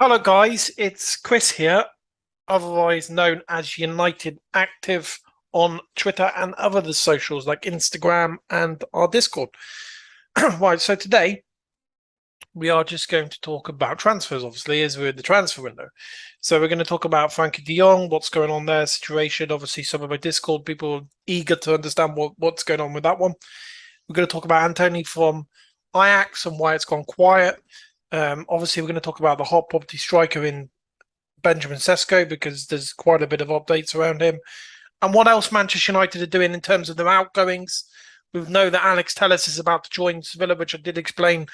Hello, guys. It's Chris here, otherwise known as UtdActive on Twitter and other socials like Instagram and our Discord. Right, so today we are just going to talk about transfers, obviously, as we're in the transfer window. So we're going to talk about Frenkie de Jong, what's going on there, situation. Obviously, some of my Discord people are eager to understand what's going on with that one. We're going to talk about Antony from Ajax and why it's gone quiet. Obviously, we're going to talk about the hot property striker in Benjamin Sesko because there's quite a bit of updates around him. And what else Manchester United are doing in terms of their outgoings. We know that Alex Telles is about to join Sevilla, which I did explain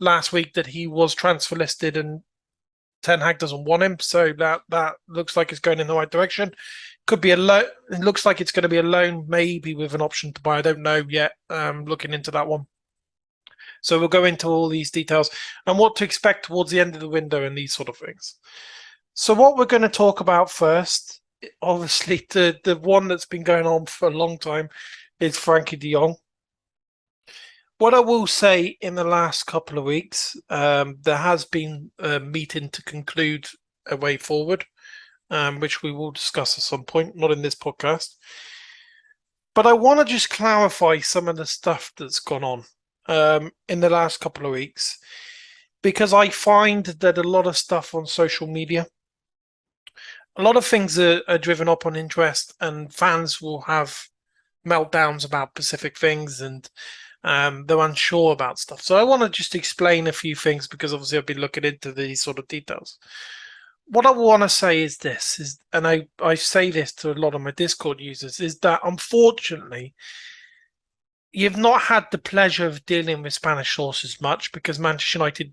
last week that he was transfer listed and Ten Hag doesn't want him. So that looks like it's going in the right direction. Could be a loan. It looks like it's going to be a loan, maybe with an option to buy. I don't know yet. Looking into that one. So we'll go into all these details and what to expect towards the end of the window and these sort of things. So what we're going to talk about first, obviously the one that's been going on for a long time is Frenkie de Jong. What I will say in the last couple of weeks, there has been a meeting to conclude a way forward, which we will discuss at some point, not in this podcast. But I want to just clarify some of the stuff that's gone on in the last couple of weeks, because I find that a lot of stuff on social media, a lot of things are driven up on interest, and fans will have meltdowns about specific things, and they're unsure about stuff. So I want to just explain a few things because obviously I've been looking into these sort of details. What I want to say is this, and I say this to a lot of my Discord users, is that unfortunately you've not had the pleasure of dealing with Spanish sources much because Manchester United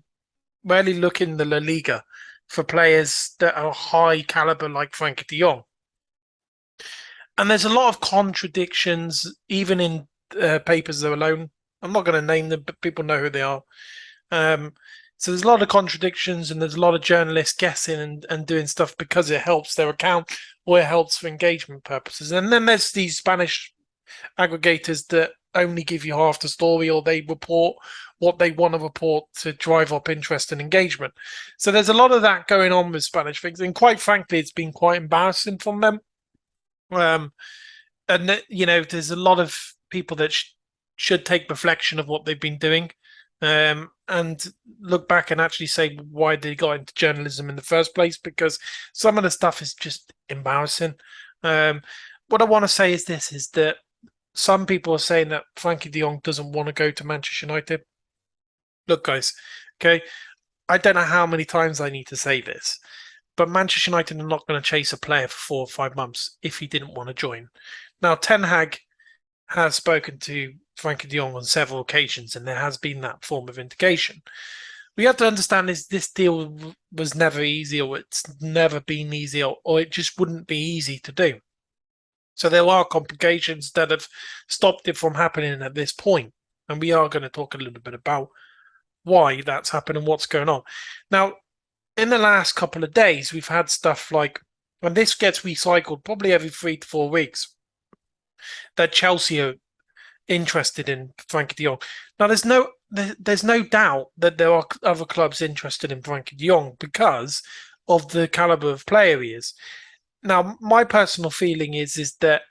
rarely look in the La Liga for players that are high caliber like Frenkie de Jong. And there's a lot of contradictions, even in papers that are alone. I'm not going to name them, but people know who they are. So there's a lot of contradictions, and there's a lot of journalists guessing and doing stuff because it helps their account or it helps for engagement purposes. And then there's these Spanish aggregators that only give you half the story, or they report what they want to report to drive up interest and engagement. So there's a lot of that going on with Spanish things, and quite frankly, it's been quite embarrassing from them. And there's a lot of people that should take reflection of what they've been doing, and look back and actually say why they got into journalism in the first place, because some of the stuff is just embarrassing. What I want to say is this, is that some people are saying that Frenkie de Jong doesn't want to go to Manchester United. Look, guys, okay, I don't know how many times I need to say this, but Manchester United are not going to chase a player for 4 or 5 months if he didn't want to join. Now, Ten Hag has spoken to Frenkie de Jong on several occasions, and there has been that form of indication. We have to understand is this deal was never easy, or it's never been easy, or it just wouldn't be easy to do. So there are complications that have stopped it from happening at this point. And we are going to talk a little bit about why that's happened and what's going on. Now, in the last couple of days, we've had stuff like, and this gets recycled probably every 3 to 4 weeks, that Chelsea are interested in Frenkie de Jong. Now, there's no doubt that there are other clubs interested in Frenkie de Jong because of the caliber of player he is. Now, my personal feeling is that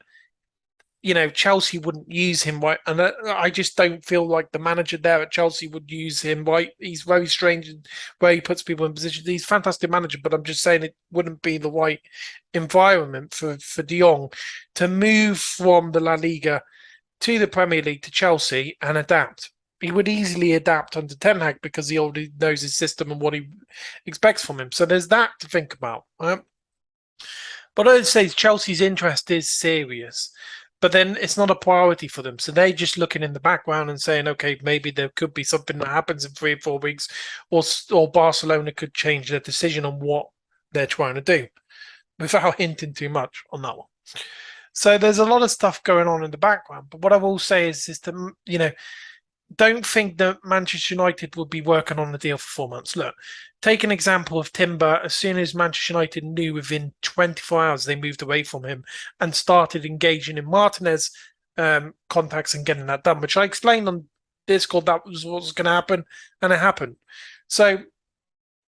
Chelsea wouldn't use him right, and I just don't feel like the manager there at Chelsea would use him right. He's very strange in where he puts people in positions. He's a fantastic manager, but I'm just saying it wouldn't be the right environment for De Jong to move from the La Liga to the Premier League to Chelsea and adapt. He would easily adapt under Ten Hag because he already knows his system and what he expects from him. So there's that to think about. Right? But I'd say Chelsea's interest is serious, but then it's not a priority for them. So they're just looking in the background and saying, okay, maybe there could be something that happens in 3 or 4 weeks, or Barcelona could change their decision on what they're trying to do without hinting too much on that one. So there's a lot of stuff going on in the background. But what I will say is that, don't think that Manchester United will be working on the deal for 4 months. Look, take an example of Timber. As soon as Manchester United knew, within 24 hours, they moved away from him and started engaging in Martinez contacts and getting that done, which I explained on Discord that was what was going to happen, and it happened. So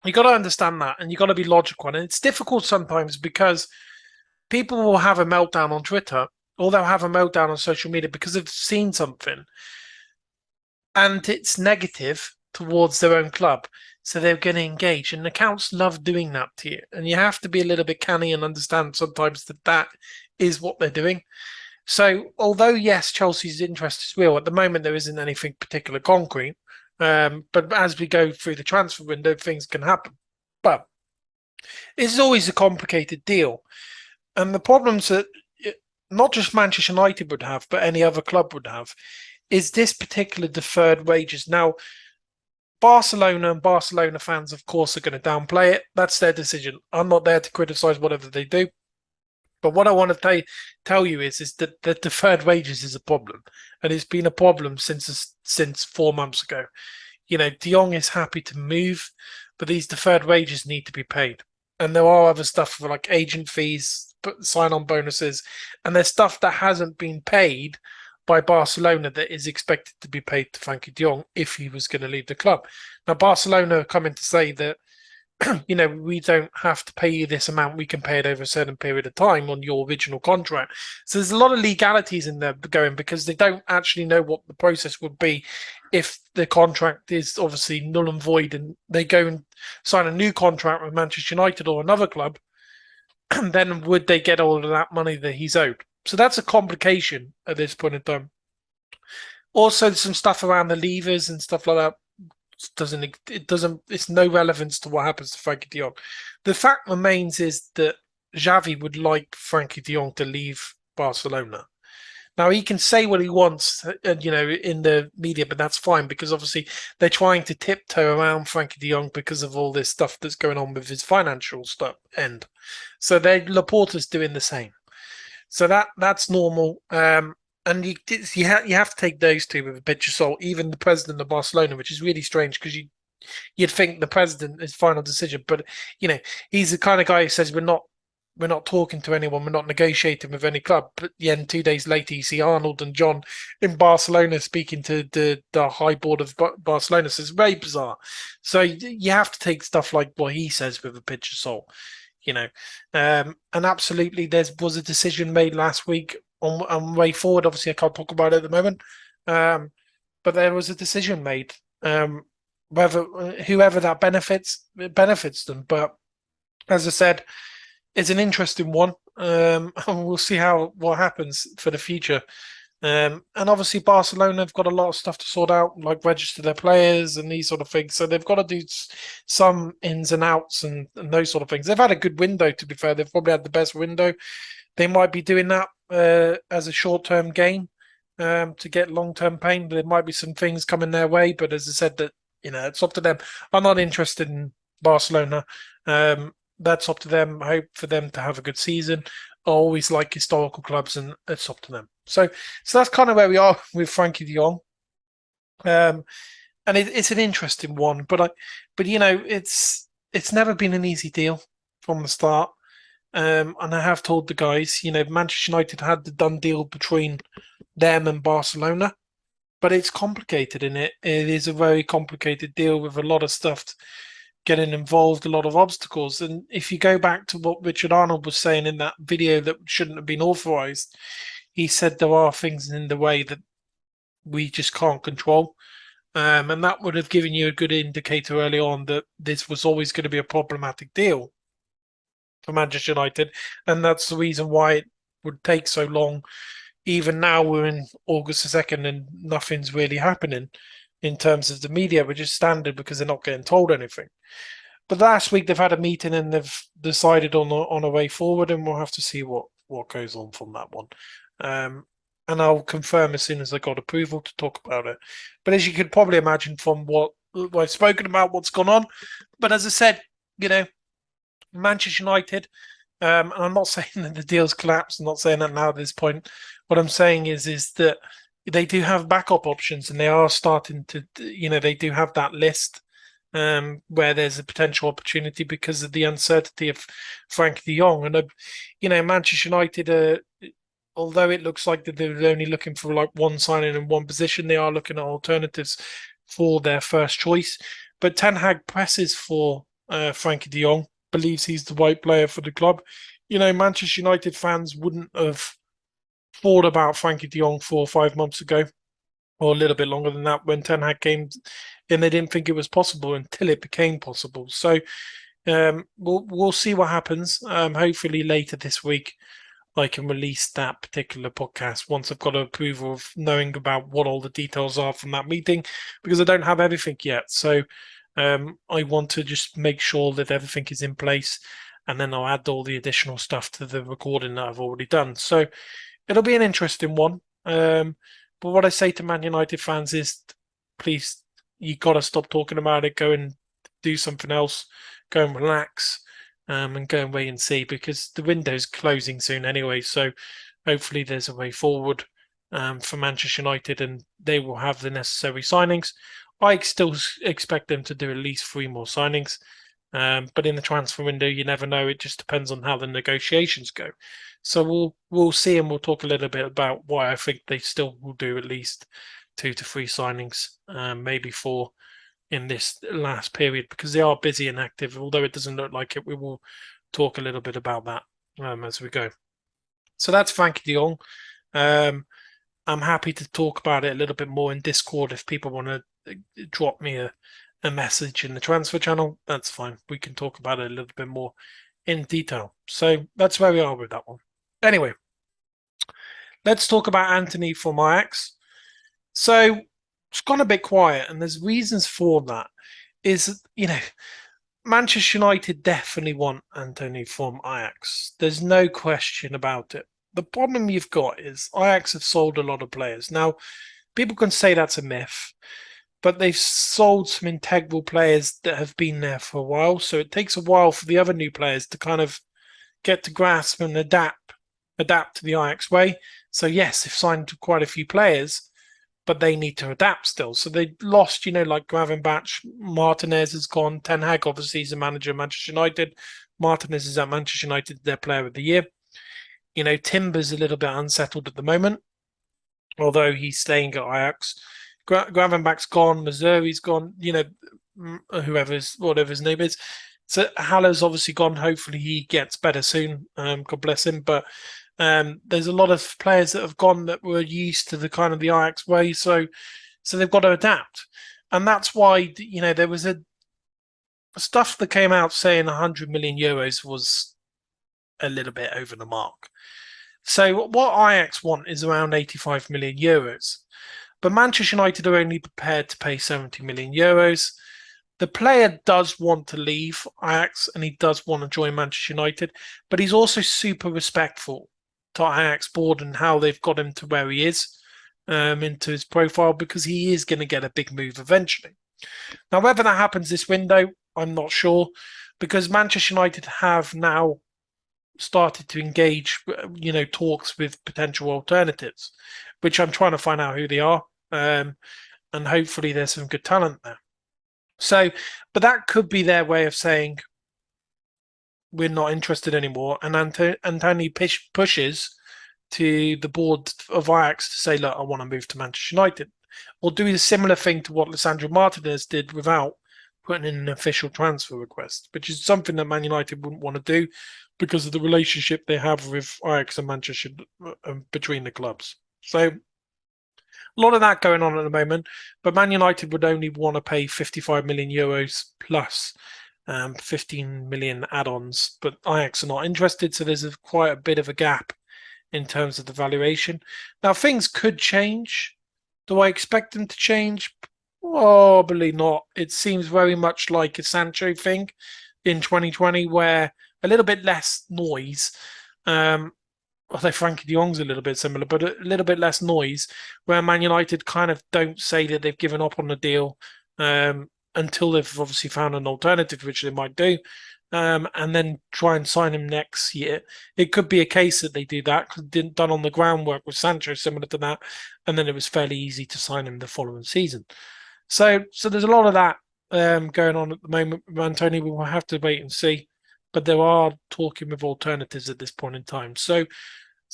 You got to understand that, and you got to be logical. And it's difficult sometimes because people will have a meltdown on Twitter, or they'll have a meltdown on social media because they've seen something and it's negative towards their own club. So they're going to engage, and accounts love doing that to you. And you have to be a little bit canny and understand sometimes that that is what they're doing. So, although yes, Chelsea's interest is real at the moment, there isn't anything particular concrete. But as we go through the transfer window, things can happen. But it's always a complicated deal, and the problems that not just Manchester United would have, but any other club would have, is this particular deferred wages. Now, Barcelona and Barcelona fans, of course, are going to downplay it. That's their decision. I'm not there to criticise whatever they do. But what I want to tell you is that the deferred wages is a problem, and it's been a problem since 4 months ago. You know, De Jong is happy to move, but these deferred wages need to be paid, and there are other stuff for like agent fees, sign-on bonuses, and there's stuff that hasn't been paid by Barcelona that is expected to be paid to Frenkie de Jong if he was going to leave the club. Now, Barcelona are coming to say that we don't have to pay you this amount. We can pay it over a certain period of time on your original contract. So there's a lot of legalities in there going because they don't actually know what the process would be if the contract is obviously null and void and they go and sign a new contract with Manchester United or another club. And then would they get all of that money that he's owed? So that's a complication at this point in time. Also, some stuff around the levers and stuff like that it's no relevance to what happens to Frenkie de Jong. The fact remains is that Xavi would like Frenkie de Jong to leave Barcelona. Now he can say what he wants, in the media, but that's fine because obviously they're trying to tiptoe around Frenkie de Jong because of all this stuff that's going on with his financial stuff end. So Laporta's doing the same. So that's normal. And you have to take those two with a pinch of salt. Even the president of Barcelona, which is really strange because you'd think the president is final decision, but he's the kind of guy who says we're not talking to anyone, we're not negotiating with any club. But then 2 days later, you see Arnold and John in Barcelona speaking to the high board of Barcelona. So it's very bizarre. So you have to take stuff like what he says with a pinch of salt. And absolutely, there was a decision made last week on way forward. Obviously, I can't talk about it at the moment, but there was a decision made. Whether whoever that benefits, it benefits them. But as I said, it's an interesting one, and we'll see what happens for the future. And obviously, Barcelona have got a lot of stuff to sort out, like register their players and these sort of things. So they've got to do some ins and outs and those sort of things. They've had a good window, to be fair. They've probably had the best window. They might be doing that as a short-term gain to get long-term pain. There might be some things coming their way, but as I said, that it's up to them. I'm not interested in Barcelona. That's up to them. I hope for them to have a good season. I always like historical clubs, and it's up to them. So that's kind of where we are with Frenkie de Jong. And it's an interesting one, but it's never been an easy deal from the start. And I have told the guys, Manchester United had the done deal between them and Barcelona, but it's complicated in it. It is a very complicated deal with a lot of stuff getting involved, a lot of obstacles. And if you go back to what Richard Arnold was saying in that video that shouldn't have been authorized, he said there are things in the way that we just can't control. And that would have given you a good indicator early on that this was always going to be a problematic deal for Manchester United. And that's the reason why it would take so long. Even now we're in August the 2nd and nothing's really happening in terms of the media, which is standard because they're not getting told anything. But last week they've had a meeting and they've decided on a way forward, and we'll have to see what goes on from that one. And I'll confirm as soon as I got approval to talk about it. But as you could probably imagine from what I've spoken about, what's gone on. But as I said, Manchester United, and I'm not saying that the deal's collapsed. I'm not saying that now at this point. What I'm saying is that they do have backup options, and they are starting to, they do have that list where there's a potential opportunity because of the uncertainty of Frenkie de Jong. And, Manchester United, although it looks like that they're only looking for like one signing in one position, they are looking at alternatives for their first choice. But Ten Hag presses for Frenkie de Jong, believes he's the right player for the club. You know, Manchester United fans wouldn't have thought about Frenkie de Jong 4 or 5 months ago, or a little bit longer than that, when Ten Hag came in. They didn't think it was possible until it became possible. So we'll see what happens. Hopefully later this week, I can release that particular podcast once I've got approval of knowing about what all the details are from that meeting, because I don't have everything yet. So I want to just make sure that everything is in place, and then I'll add all the additional stuff to the recording that I've already done. So it'll be an interesting one. But what I say to Man United fans is, please, you got to stop talking about it. Go and do something else. Go and relax, and go and wait and see, because the window's closing soon anyway. So hopefully there's a way forward for Manchester United, and they will have the necessary signings. I still expect them to do at least 3 more signings. But in the transfer window, you never know. It just depends on how the negotiations go. So we'll see, and we'll talk a little bit about why I think they still will do at least 2 to 3 signings, maybe 4 in this last period, because they are busy and active. Although it doesn't look like it, we will talk a little bit about that as we go. So that's Frenkie de Jong. I'm happy to talk about it a little bit more in Discord if people want to drop me a message in the transfer channel. That's fine. We can talk about it a little bit more in detail. So that's where we are with that one. Anyway, let's talk about Antony from Ajax. So it's gone a bit quiet, and there's reasons for that. Is, you know, Manchester United definitely want Antony from Ajax. There's no question about it. The problem you've got is Ajax have sold a lot of players. Now, people can say that's a myth, but they've sold some integral players that have been there for a while. So it takes a while for the other new players to kind of get to grasp and adapt to the Ajax way. So yes, they've signed quite a few players, but they need to adapt still. So they lost, like Gravenberch, Martinez has gone. Ten Hag obviously is a manager of Manchester United. Martinez is at Manchester United, their player of the year. Timber's a little bit unsettled at the moment, although he's staying at Ajax. Gravenbach's gone, Missouri's gone, whatever his name is. So Haller's obviously gone. Hopefully he gets better soon. God bless him. But there's a lot of players that have gone that were used to the kind of the Ajax way. So they've got to adapt. And that's why, there was stuff that came out saying 100 million euros was a little bit over the mark. So what Ajax want is around 85 million euros. But Manchester United are only prepared to pay 70 million euros. The player does want to leave Ajax, and he does want to join Manchester United, but he's also super respectful to Ajax board and how they've got him to where he is, into his profile, because he is going to get a big move eventually. Now, whether that happens this window, I'm not sure, because Manchester United have now started to engage, talks with potential alternatives, which I'm trying to find out who they are, and hopefully there's some good talent there. So, but that could be their way of saying we're not interested anymore, and Antony pushes to the board of Ajax to say, look, I want to move to Manchester United, or do a similar thing to what Lisandro Martinez did without putting in an official transfer request, which is something that Man United wouldn't want to do because of the relationship they have with Ajax and Manchester, between the clubs. So a lot of that going on at the moment, but Man United would only want to pay 55 million euros plus 15 million add-ons, but Ajax are not interested, so there's quite a bit of a gap in terms of the valuation. Now, things could change. Do I expect them to change? Probably not. It seems very much like a Sancho thing in 2020, where a little bit less noise. Although Frenkie de Jong's a little bit similar, but a little bit less noise, where Man United kind of don't say that they've given up on the deal until they've obviously found an alternative, which they might do, and then try and sign him next year. It could be a case that they do that, because didn't done on the groundwork with Sancho similar to that, and then it was fairly easy to sign him the following season. So there's a lot of that going on at the moment with Antony. We will have to wait and see, but they are talking with alternatives at this point in time. So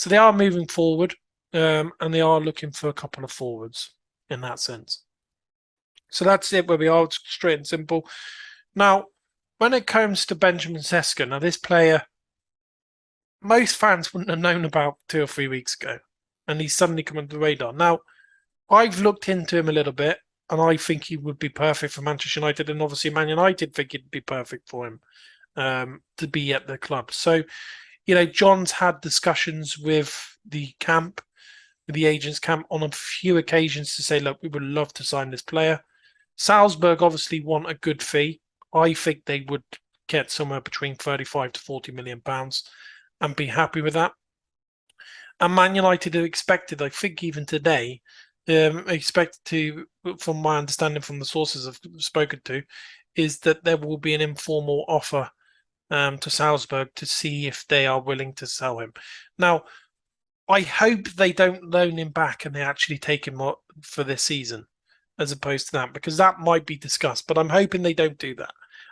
they are moving forward, and they are looking for a couple of forwards in that sense. So that's it where we are. It's straight and simple. Now, when it comes to Benjamin Sesko, now this player, most fans wouldn't have known about 2 or 3 weeks ago, and he's suddenly come under the radar. Now, I've looked into him a little bit, and I think he would be perfect for Manchester United, and obviously Man United think it'd be perfect for him to be at the club. So, John's had discussions with the camp, with the agents camp on a few occasions to say, look, we would love to sign this player. Salzburg obviously want a good fee. I think they would get somewhere between 35 to 40 million pounds and be happy with that. And Man United are expected, I think even today, expected to, from my understanding from the sources I've spoken to, is that there will be an informal offer to Salzburg to see if they are willing to sell him. Now, I hope they don't loan him back and they actually take him for this season, as opposed to that, because that might be discussed. But I'm hoping they don't do that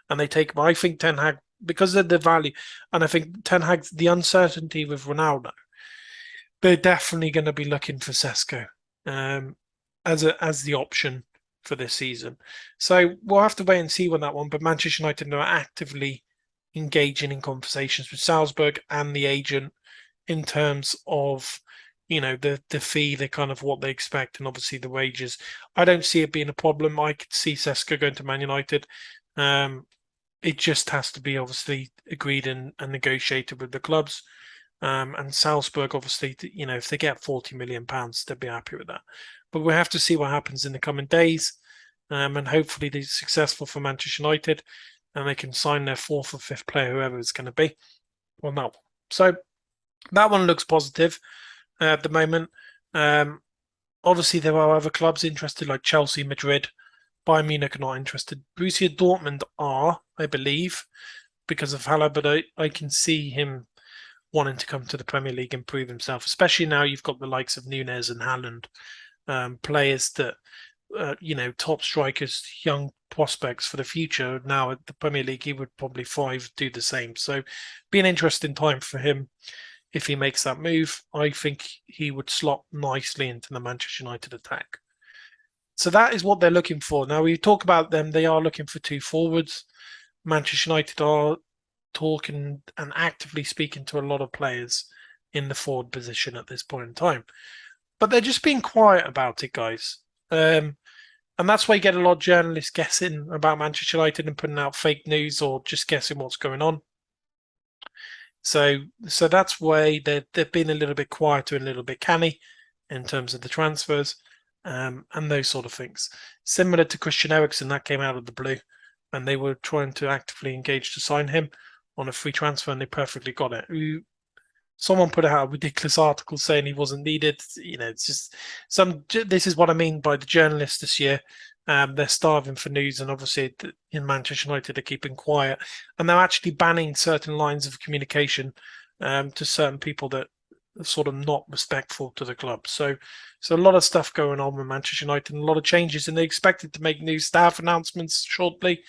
and they take him. I think Ten Hag, because of the value, and I think Ten Hag's the uncertainty with Ronaldo, they're definitely going to be looking for Sesko as the option for this season. So we'll have to wait and see on that one. But Manchester United are actively engaging in conversations with Salzburg and the agent in terms of the fee, the kind of what they expect, and obviously the wages. I don't see it being a problem. I could see Sesko going to Man United. It just has to be obviously agreed and negotiated with the clubs. And Salzburg, obviously, if they get 40 million pounds, they'll be happy with that. But we'll have to see what happens in the coming days. And hopefully they're successful for Manchester United and they can sign their fourth or fifth player, whoever it's going to be. Well, no. So that one looks positive at the moment. Obviously, there are other clubs interested, like Chelsea, Madrid. Bayern Munich are not interested. Borussia Dortmund are, I believe, because of Haller, but I can see him wanting to come to the Premier League and prove himself, especially now you've got the likes of Nunez and Haaland, players that, top strikers, young prospects for the future. Now at the Premier League, he would probably thrive, do the same. So be an interesting time for him if he makes that move. I think he would slot nicely into the Manchester United attack. So that is what they're looking for. Now we talk about them. They are looking for two forwards. Manchester United are talking and actively speaking to a lot of players in the forward position at this point in time. But they're just being quiet about it, guys. And that's why you get a lot of journalists guessing about Manchester United and putting out fake news or just guessing what's going on. So that's why they've been a little bit quieter and a little bit canny in terms of the transfers and those sort of things. Similar to Christian Eriksen, that came out of the blue, and they were trying to actively engage to sign him on a free transfer, and they perfectly got it. Someone put out a ridiculous article saying he wasn't needed. It's just this is what I mean by the journalists this year. They're starving for news, and obviously in Manchester United they're keeping quiet, and they're actually banning certain lines of communication to certain people that are sort of not respectful to the club. So a lot of stuff going on with Manchester United, and a lot of changes, and they expected to make new staff announcements shortly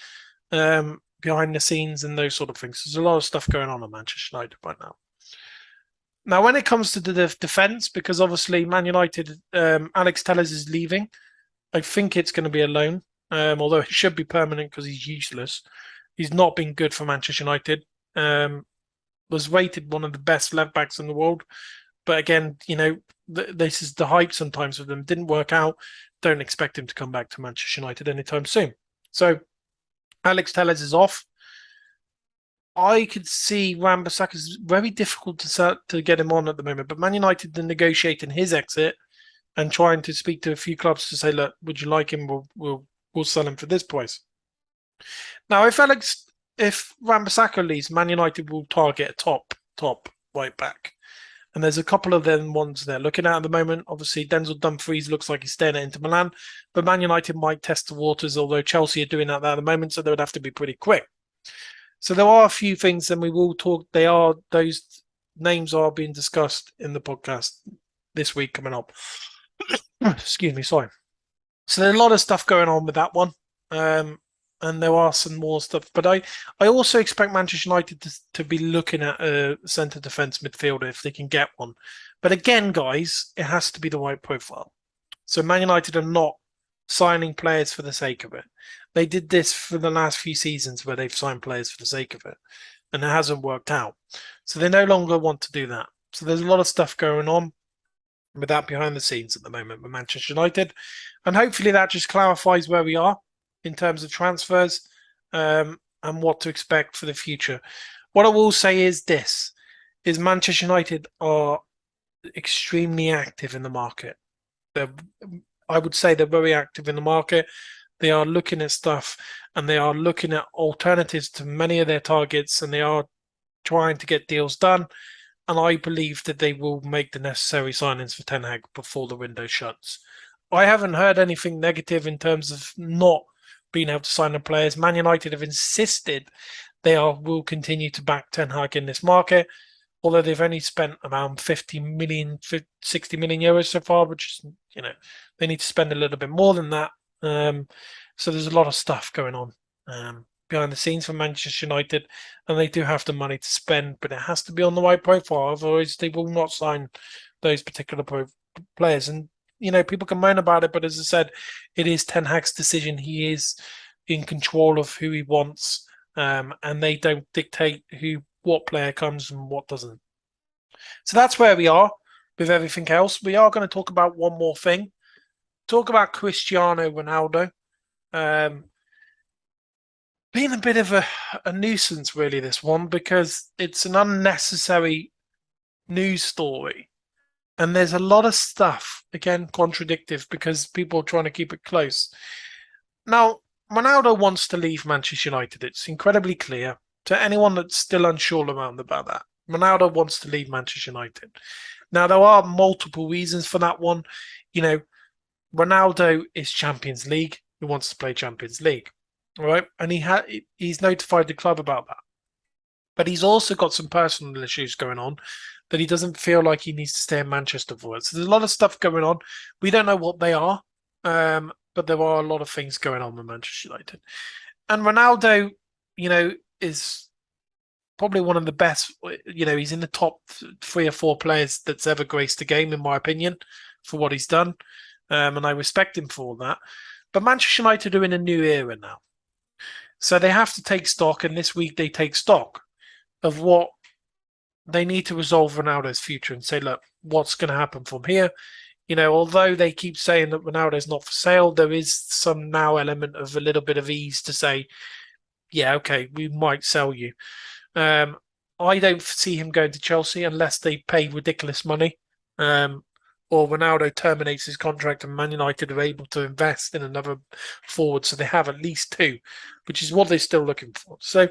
behind the scenes and those sort of things. There's a lot of stuff going on at Manchester United right now. Now, when it comes to the defence, because obviously Man United, Alex Telles is leaving. I think it's going to be a loan, although it should be permanent because he's useless. He's not been good for Manchester United. Was rated one of the best left backs in the world. But again, this is the hype sometimes with them. Didn't work out. Don't expect him to come back to Manchester United anytime soon. So Alex Telles is off. I could see Wan-Bissaka is very difficult to get him on at the moment. But Man United are negotiating his exit and trying to speak to a few clubs to say, look, would you like him? We'll sell him for this price. Now, if Wan-Bissaka leaves, Man United will target a top right back. And there's a couple of them ones they're looking at the moment. Obviously, Denzel Dumfries looks like he's staying at Inter Milan, but Man United might test the waters, although Chelsea are doing that at the moment, so they would have to be pretty quick. So there are a few things, and we will talk. Those names are being discussed in the podcast this week coming up. Excuse me, sorry. So there's a lot of stuff going on with that one, and there are some more stuff. But I also expect Manchester United to be looking at a centre defence midfielder if they can get one. But again, guys, it has to be the right profile. So Man United are not signing players for the sake of it. They did this for the last few seasons where they've signed players for the sake of it, and it hasn't worked out. So they no longer want to do that. So there's a lot of stuff going on with that behind the scenes at the moment with Manchester United, and hopefully that just clarifies where we are in terms of transfers and what to expect for the future. What I will say is this: is Manchester United are extremely active in the market. They're, I would say they're very active in the market. They are looking at stuff and they are looking at alternatives to many of their targets, and they are trying to get deals done. And I believe that they will make the necessary signings for Ten Hag before the window shuts. I haven't heard anything negative in terms of not being able to sign the players. Man United have insisted they will continue to back Ten Hag in this market, although they've only spent around 50 million, 60 million euros so far, which is, they need to spend a little bit more than that. So there's a lot of stuff going on behind the scenes for Manchester United, and they do have the money to spend, but it has to be on the right profile. Otherwise, they will not sign those particular players. And, people can moan about it, but as I said, it is Ten Hag's decision. He is in control of who he wants, and they don't dictate what player comes and what doesn't. So that's where we are with everything else. We are going to talk about one more thing. Talk about Cristiano Ronaldo. Being a bit of a nuisance, really, this one, because it's an unnecessary news story. And there's a lot of stuff, again, contradictive, because people are trying to keep it close. Now, Ronaldo wants to leave Manchester United. It's incredibly clear to anyone that's still unsure about that. Ronaldo wants to leave Manchester United. Now, there are multiple reasons for that one. Ronaldo is Champions League. He wants to play Champions League. All right. And he's notified the club about that. But he's also got some personal issues going on that he doesn't feel like he needs to stay in Manchester for it. So there's a lot of stuff going on. We don't know what they are, but there are a lot of things going on with Manchester United. And Ronaldo, is probably one of the best. He's in the top 3 or 4 players that's ever graced the game, in my opinion, for what he's done. And I respect him for that. But Manchester United are in a new era now. So they have to take stock, and this week they take stock of what they need to resolve Ronaldo's future and say, look, what's going to happen from here? Although they keep saying that Ronaldo's not for sale, there is some now element of a little bit of ease to say, yeah, okay, we might sell you. I don't see him going to Chelsea unless they pay ridiculous money, or Ronaldo terminates his contract and Man United are able to invest in another forward, so they have at least 2, which is what they're still looking for. So,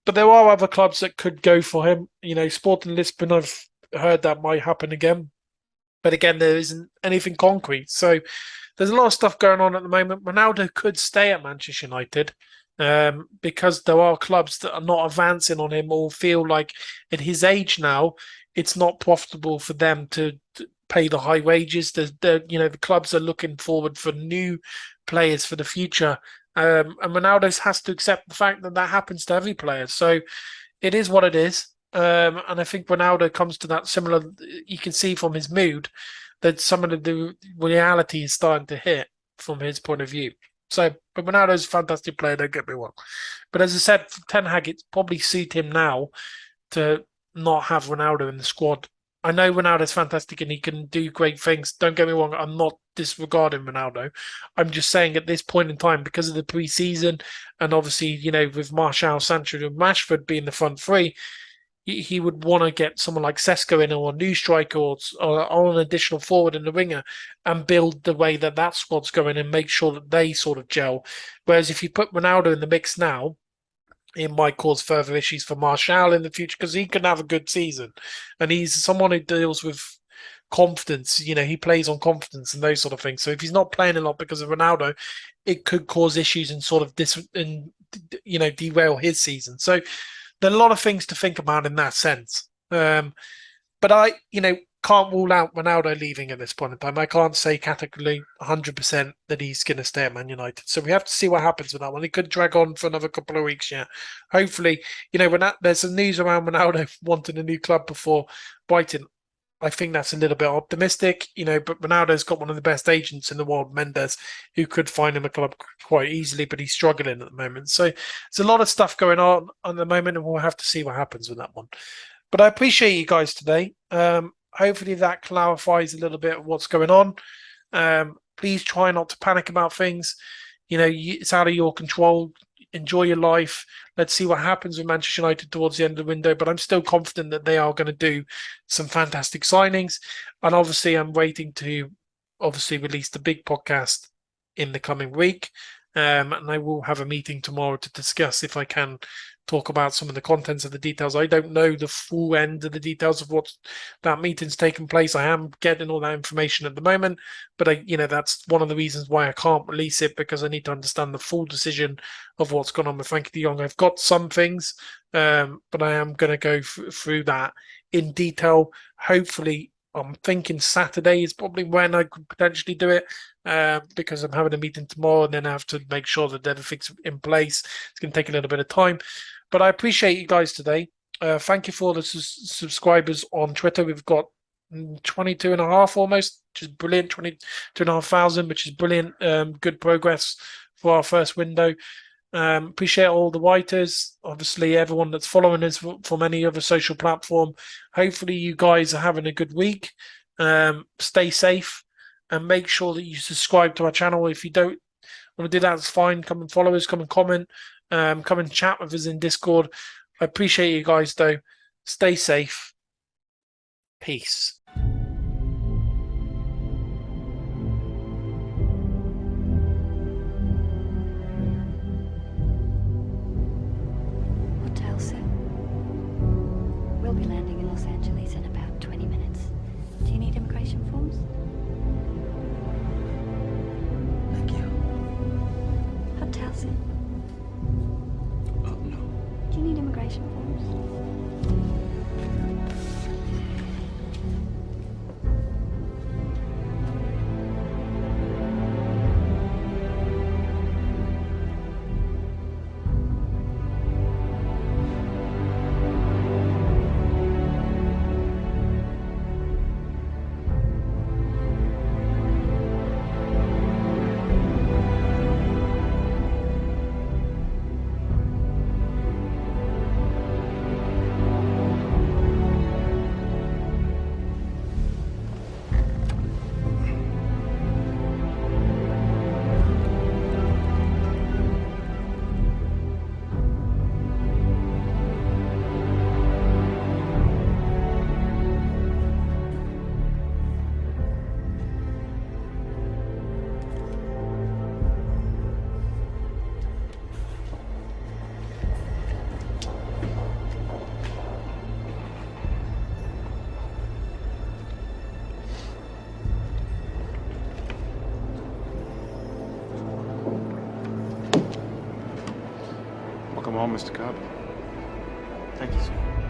but there are other clubs that could go for him. Sporting Lisbon, I've heard that might happen again. But again, there isn't anything concrete. So there's a lot of stuff going on at the moment. Ronaldo could stay at Manchester United because there are clubs that are not advancing on him or feel like at his age now, it's not profitable for them to pay the high wages. The clubs are looking forward for new players for the future. And Ronaldo has to accept the fact that happens to every player. So it is what it is. And I think Ronaldo comes to that similar. You can see from his mood that some of the reality is starting to hit from his point of view. So, but Ronaldo's a fantastic player, don't get me wrong. But as I said, for Ten Hag, it's probably suit him now to not have Ronaldo in the squad. I know Ronaldo's fantastic and he can do great things. Don't get me wrong, I'm not disregarding Ronaldo. I'm just saying at this point in time, because of the pre-season and obviously, with Martial, Sancho and Rashford being the front 3, he would want to get someone like Sesko in, or a new striker, or an additional forward in the winger, and build the way that squad's going and make sure that they sort of gel. Whereas if you put Ronaldo in the mix now, it might cause further issues for Martial in the future, because he can have a good season. And he's someone who deals with confidence. He plays on confidence and those sort of things. So if he's not playing a lot because of Ronaldo, it could cause issues and sort of derail his season. So there are a lot of things to think about in that sense. But I, can't rule out Ronaldo leaving at this point in time. I can't say categorically 100% that he's going to stay at Man United. So we have to see what happens with that one. It could drag on for another couple of weeks, yeah. Hopefully, when there's some news around Ronaldo wanting a new club before Brighton. I think that's a little bit optimistic, but Ronaldo's got one of the best agents in the world, Mendes, who could find him a club quite easily, but he's struggling at the moment. So there's a lot of stuff going on at the moment, and we'll have to see what happens with that one. But I appreciate you guys today. Hopefully that clarifies a little bit of what's going on. Please try not to panic about things. It's out of your control. Enjoy your life. Let's see what happens with Manchester United towards the end of the window. But I'm still confident that they are going to do some fantastic signings. And obviously, I'm waiting to release the big podcast in the coming week. And I will have a meeting tomorrow to discuss, if I can, talk about some of the contents of the details. I don't know the full end of the details of what that meeting's taken place. I am getting all that information at the moment, but that's one of the reasons why I can't release it, because I need to understand the full decision of what's gone on with Frenkie de Jong. I've got some things, but I am going to go through that in detail. Hopefully, I'm thinking Saturday is probably when I could potentially do it, because I'm having a meeting tomorrow, and then I have to make sure that everything's in place. It's going to take a little bit of time. But I appreciate you guys today. Thank you for all the subscribers on Twitter. We've got 22 and a half almost, which is brilliant. 22,500, which is brilliant. Good progress for our first window. Appreciate all the writers, obviously everyone that's following us from any other social platform. Hopefully you guys are having a good week. Stay safe, and make sure that you subscribe to our channel. If you don't want to do that, it's fine. Come and follow us, come and comment, come and chat with us in Discord. I appreciate you guys though. Stay safe. Peace. We'll be landing in Los Angeles in about 20 minutes. Do you need immigration forms? Thank you. Hot towel, sir. Oh, no. Do you need immigration forms? Welcome home, Mr. Cobb. Thank you, sir.